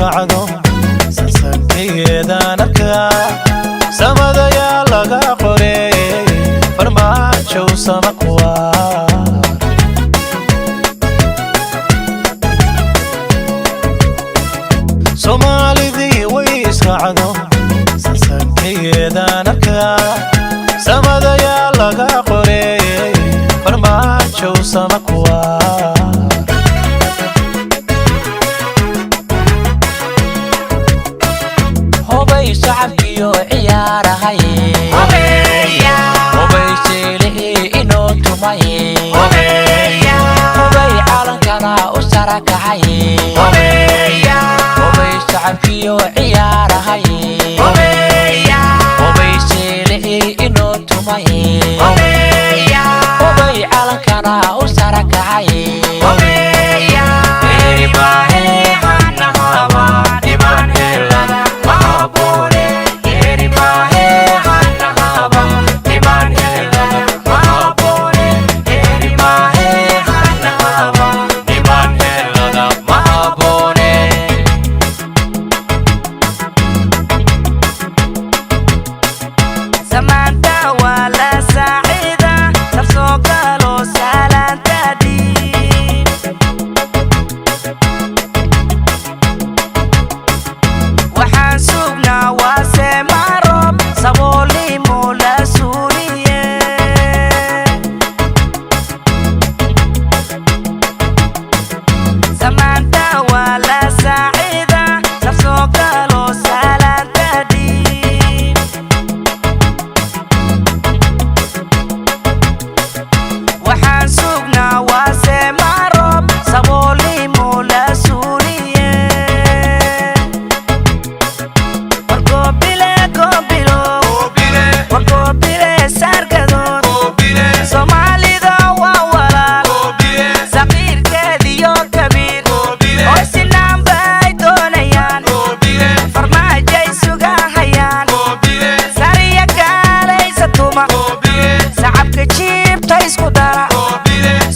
israacdo sansankeedaan arkaa samada yaa laga qoray farmaajo sama kuwaa soomaalidii way israacdo sansankeedaan arkaa samada yaa laga qoray farmaajo sama kuwaa شعبي وعيارهاي وبيشيلي إنو تماي وبي عالنكنا وسركهاي وبيشعبي وعيارهاي وبيشيلي إنو تماي وبي عالنكنا وسركهاي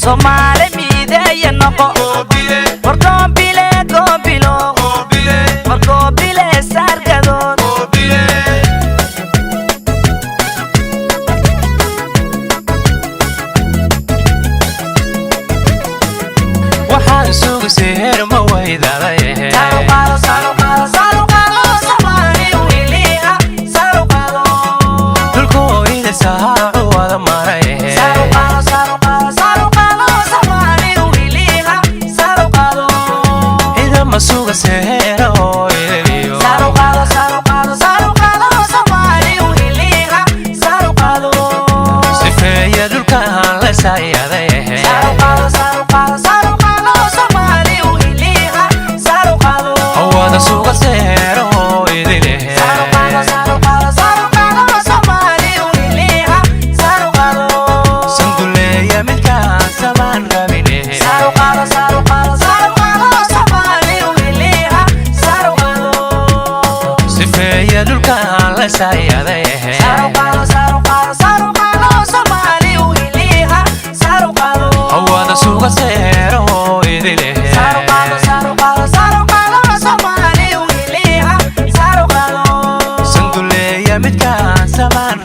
Somali midaya noqo warqobile gobilo warqobile sargadod waxaan suuga seher ma waydaday Somali wiliha sarqado dulkooyda saaco wada maray suuga seero iyo sarqado Somali wiliha sarqado sifeeya dhulka la saayaday sarqado Somali wiliha sarqado wada suuga seero idile sarqado Somali wiliha sarqado sanduleeya midka samaan rabine sarqado Somali wiliha sarqado sifeeya dhulka la saayaday sarqado Somali wiliha sarqado wada suuga seero idile sarqado Somali wiliha sarqado sanduleeya midka samaan